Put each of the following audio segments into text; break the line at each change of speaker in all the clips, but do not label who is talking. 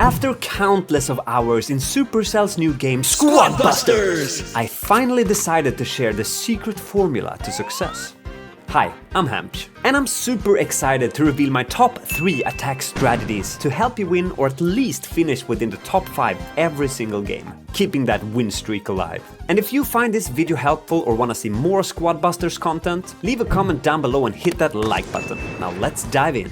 After countless of hours in Supercell's new game Squad Busters, I finally decided to share the secret formula to success. Hi, I'm Hampsh, and I'm super excited to reveal my top 3 attack strategies to help you win or at least finish within the top 5 every single game, keeping that win streak alive. And if you find this video helpful or want to see more Squad Busters content, leave a comment down below and hit that like button. Now let's dive in.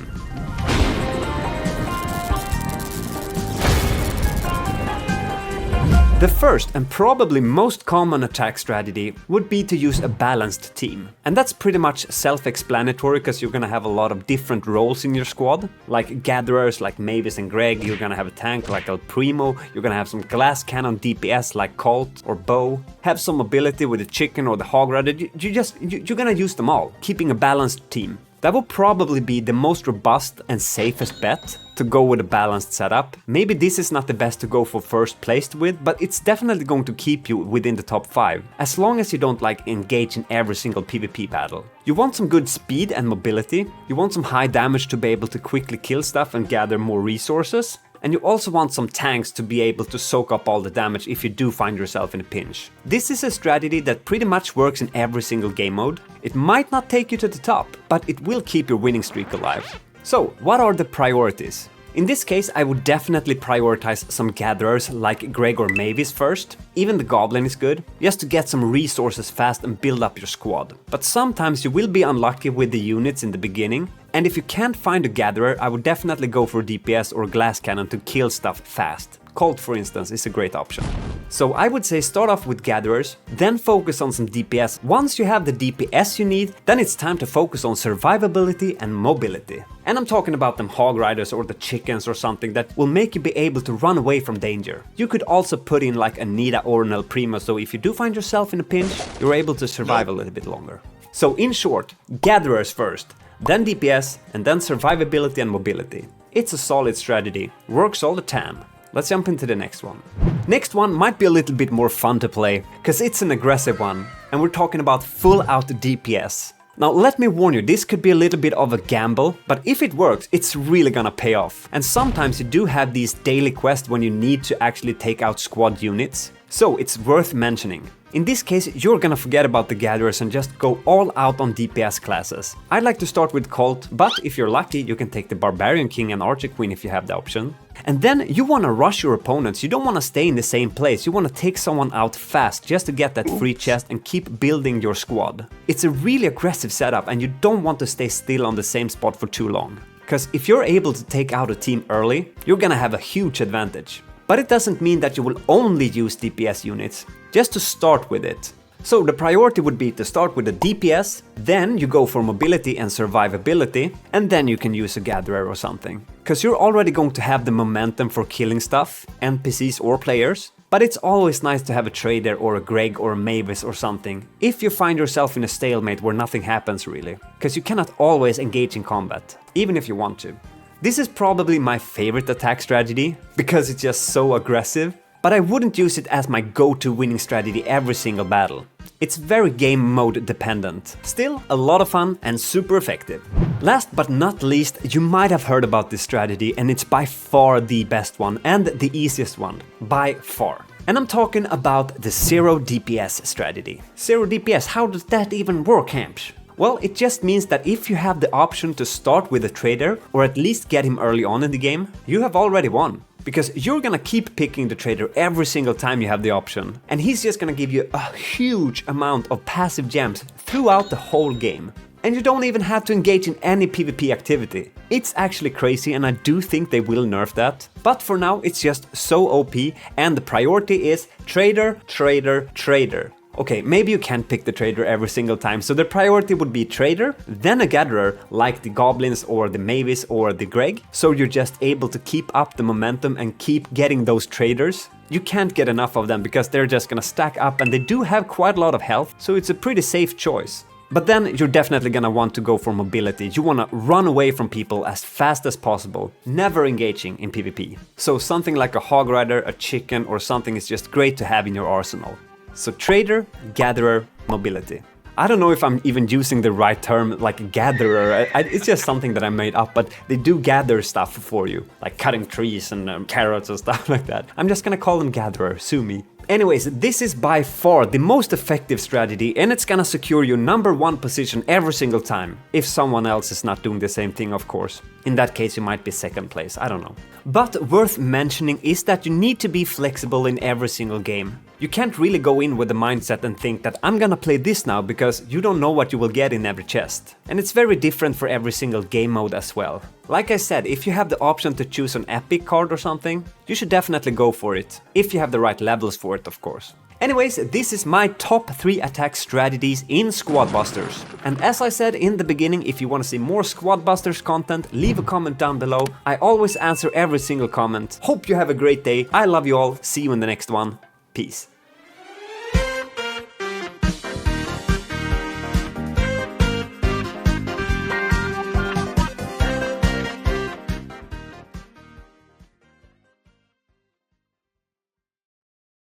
The first and probably most common attack strategy would be to use a balanced team. And that's pretty much self-explanatory because you're gonna have a lot of different roles in your squad. Like gatherers like Mavis and Greg, you're gonna have a tank like El Primo, you're gonna have some glass cannon DPS like Colt or Bo, have some ability with the chicken or the hog rider. You're gonna use them all, keeping a balanced team. That will probably be the most robust and safest bet to go with a balanced setup. Maybe this is not the best to go for first place with, but it's definitely going to keep you within the top 5, as long as you don't engage in every single PvP battle. You want some good speed and mobility, you want some high damage to be able to quickly kill stuff and gather more resources, and you also want some tanks to be able to soak up all the damage if you do find yourself in a pinch. This is a strategy that pretty much works in every single game mode. It might not take you to the top, but it will keep your winning streak alive. So, what are the priorities? In this case, I would definitely prioritize some gatherers like Greg or Mavis first. Even the Goblin is good, just to get some resources fast and build up your squad. But sometimes you will be unlucky with the units in the beginning, and if you can't find a gatherer, I would definitely go for DPS or glass cannon to kill stuff fast. Colt, for instance, is a great option. So I would say start off with gatherers, then focus on some DPS. Once you have the DPS you need, then it's time to focus on survivability and mobility. And I'm talking about them hog riders or the chickens or something that will make you be able to run away from danger. You could also put in like a Nita or an El Primo, so if you do find yourself in a pinch, you're able to survive a little bit longer. So in short, gatherers first, then DPS, and then survivability and mobility. It's a solid strategy, works all the time. Let's jump into the next one. Next one might be a little bit more fun to play, because it's an aggressive one, and we're talking about full out DPS. Now let me warn you, this could be a little bit of a gamble, but if it works, it's really gonna pay off. And sometimes you do have these daily quests when you need to actually take out squad units, so it's worth mentioning. In this case, you're gonna forget about the gatherers and just go all out on DPS classes. I'd like to start with Colt, but if you're lucky, you can take the Barbarian King and Archer Queen if you have the option. And then you wanna rush your opponents, you don't wanna stay in the same place, you wanna take someone out fast just to get that free chest and keep building your squad. It's a really aggressive setup and you don't want to stay still on the same spot for too long. Because if you're able to take out a team early, you're gonna have a huge advantage. But it doesn't mean that you will only use DPS units, just to start with it. So the priority would be to start with the DPS, then you go for mobility and survivability, and then you can use a gatherer or something. Because you're already going to have the momentum for killing stuff, NPCs or players, but it's always nice to have a trader or a Greg or a Mavis or something, if you find yourself in a stalemate where nothing happens really. Because you cannot always engage in combat, even if you want to. This is probably my favorite attack strategy, because it's just so aggressive, but I wouldn't use it as my go-to winning strategy every single battle. It's very game mode dependent. Still, a lot of fun and super effective. Last but not least, you might have heard about this strategy, and it's by far the best one and the easiest one, by far. And I'm talking about the zero DPS strategy. Zero DPS, how does that even work, Hampsh? Well, it just means that if you have the option to start with a trader, or at least get him early on in the game, you have already won. Because you're gonna keep picking the trader every single time you have the option. And he's just gonna give you a huge amount of passive gems throughout the whole game. And you don't even have to engage in any PvP activity. It's actually crazy, and I do think they will nerf that. But for now, it's just so OP, and the priority is trader, trader, trader. Okay, maybe you can't pick the trader every single time, so the priority would be trader, then a gatherer like the goblins or the Mavis or the Greg, so you're just able to keep up the momentum and keep getting those traders. You can't get enough of them because they're just gonna stack up, and they do have quite a lot of health, so it's a pretty safe choice. But then you're definitely gonna want to go for mobility. You wanna run away from people as fast as possible, never engaging in PvP. So something like a hog rider, a chicken, or something is just great to have in your arsenal. So trader, gatherer, mobility. I don't know if I'm even using the right term, like gatherer. It's just something that I made up, but they do gather stuff for you, like cutting trees and carrots and stuff like that. I'm just gonna call them gatherer, sue me. Anyways, this is by far the most effective strategy, and it's gonna secure your #1 position every single time. If someone else is not doing the same thing, of course. In that case, you might be second place, I don't know. But worth mentioning is that you need to be flexible in every single game. You can't really go in with the mindset and think that I'm gonna play this now, because you don't know what you will get in every chest. And it's very different for every single game mode as well. Like I said, if you have the option to choose an epic card or something, you should definitely go for it. If you have the right levels for it, of course. Anyways, this is my top 3 attack strategies in Squad Busters. And as I said in the beginning, if you want to see more Squad Busters content, leave a comment down below. I always answer every single comment. Hope you have a great day. I love you all. See you in the next one. Peace.